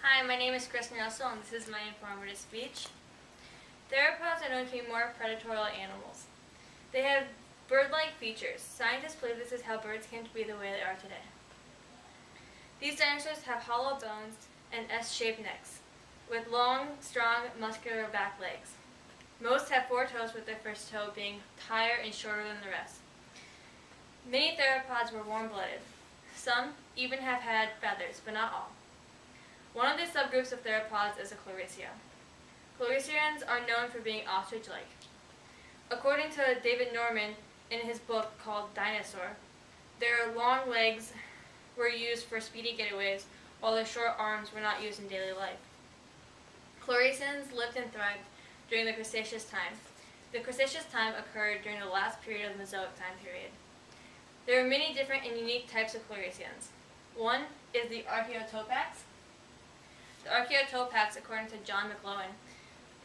Hi, my name is Kristin and this is my informative speech. Theropods are known to be more predatory animals. They have bird-like features. Scientists believe this is how birds came to be the way they are today. These dinosaurs have hollow bones and S-shaped necks, with long, strong, muscular back legs. Most have 4 toes, with their first toe being higher and shorter than the rest. Many theropods were warm-blooded. Some even have had feathers, but not all. One of the subgroups of theropods is a chloricea. Chloricians are known for being ostrich-like. According to David Norman in his book called Dinosaur, their long legs were used for speedy getaways, while their short arms were not used in daily life. Chloricians lived and thrived during the Cretaceous time. The Cretaceous time occurred during the last period of the Mesozoic time period. There are many different and unique types of chloricians. One is the Archaeotopax. The Archaeotopax, according to John McLowan,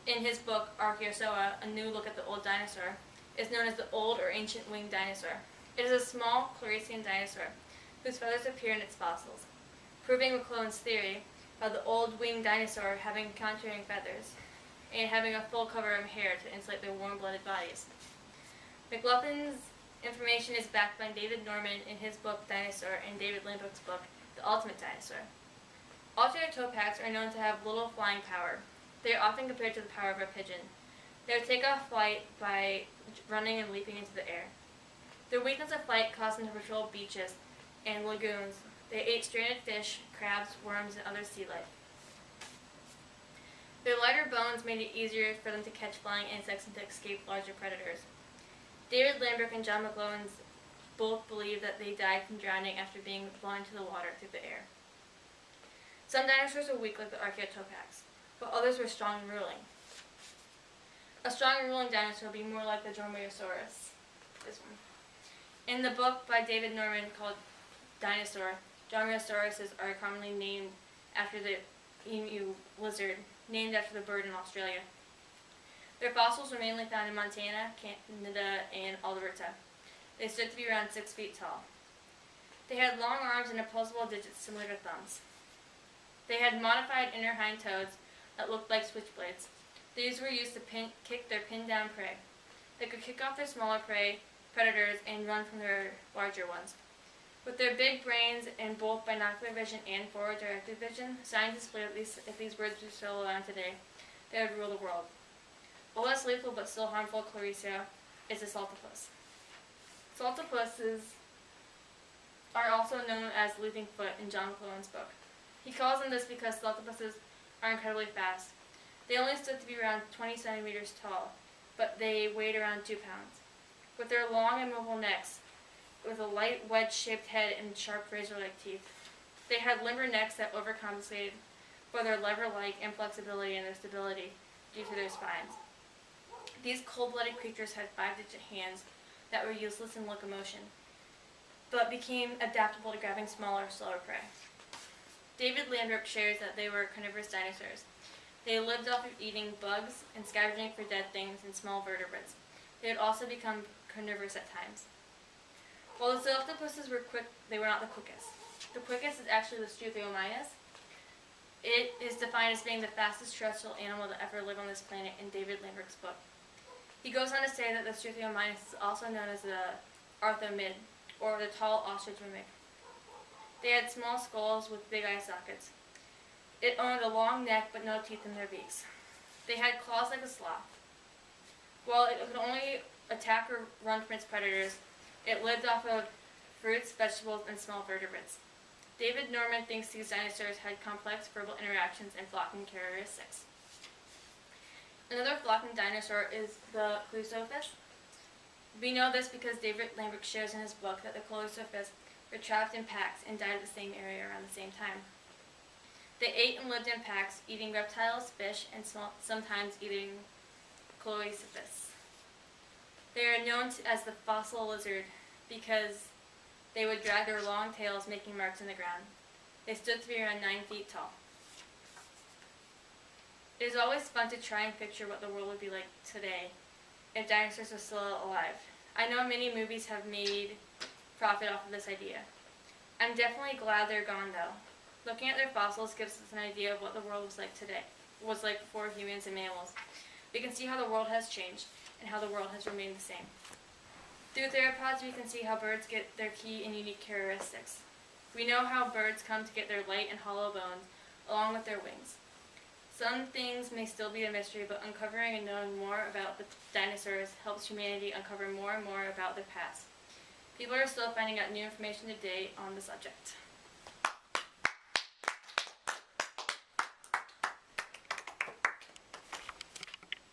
in his book Archaeozoa, A New Look at the Old Dinosaur, is known as the Old or Ancient Winged Dinosaur. It is a small chlorician dinosaur whose feathers appear in its fossils, proving McLowan's theory of the old winged dinosaur having contouring feathers and having a full cover of hair to insulate their warm-blooded bodies. McLaughlin's information is backed by David Norman in his book Dinosaur and David Lambrook's book The Ultimate Dinosaur. Archaeotopax are known to have little flying power. They are often compared to the power of a pigeon. They would take off flight by running and leaping into the air. Their weakness of flight caused them to patrol beaches and lagoons. They ate stranded fish, crabs, worms, and other sea life. Their lighter bones made it easier for them to catch flying insects and to escape larger predators. David Lambrook and John McLowan both believe that they died from drowning after being blown into the water through the air. Some dinosaurs were weak like the Archaeotopax, but others were strong and ruling. A strong and ruling dinosaur would be more like the Dromaeosaurus. This one. In the book by David Norman called Dinosaur, Dromaeosauruses are commonly named after the emu lizard, named after the bird in Australia. Their fossils were mainly found in Montana, Canada, and Alberta. They stood to be around 6 feet tall. They had long arms and opposable digits similar to thumbs. They had modified inner hind toes that looked like switchblades. These were used to kick their pinned-down prey. They could kick off their smaller predators and run from their larger ones. With their big brains and both binocular vision and forward-directed vision, scientists believe if these birds were still around today, they would rule the world. A less lethal but still harmful chloricea is the saltopus. Saltopuses are also known as leaping foot in John McLowan's book. He calls them this because saltopuses are incredibly fast. They only stood to be around 20 centimeters tall, but they weighed around 2 pounds. With their long and mobile necks, with a light wedge-shaped head and sharp razor-like teeth, they had limber necks that overcompensated for their lever-like inflexibility and their stability due to their spines. These cold-blooded creatures had 5-digit hands that were useless in locomotion, but became adaptable to grabbing smaller, slower prey. David Lambrook shares that they were carnivorous dinosaurs. They lived off of eating bugs and scavenging for dead things and small vertebrates. They would also become carnivorous at times. While the saltopuses were quick, they were not the quickest. The quickest is actually the Struthiomimus. It is defined as being the fastest terrestrial animal to ever live on this planet in David Lambrook's book. He goes on to say that the Struthiomimus is also known as the arthomid, or the tall ostrich mimic. They had small skulls with big eye sockets. It owned a long neck but no teeth in their beaks. They had claws like a sloth. While it could only attack or run from its predators, it lived off of fruits, vegetables, and small vertebrates. David Norman thinks these dinosaurs had complex verbal interactions and flocking characteristics. Another flocking dinosaur is the Clusophis. We know this because David Lambrook shares in his book that the Clusophis were trapped in packs and died at the same area around the same time. They ate and lived in packs, eating reptiles, fish, and sometimes eating Clusophis. They are known as the fossil lizard because they would drag their long tails, making marks in the ground. They stood to be around 9 feet tall. It is always fun to try and picture what the world would be like today if dinosaurs were still alive. I know many movies have made profit off of this idea. I'm definitely glad they're gone though. Looking at their fossils gives us an idea of what the world was like before humans and mammals. We can see how the world has changed and how the world has remained the same. Through theropods, we can see how birds get their key and unique characteristics. We know how birds come to get their light and hollow bones, along with their wings. Some things may still be a mystery, but uncovering and knowing more about the dinosaurs helps humanity uncover more and more about their past. People are still finding out new information today on the subject.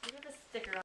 Look at the sticker on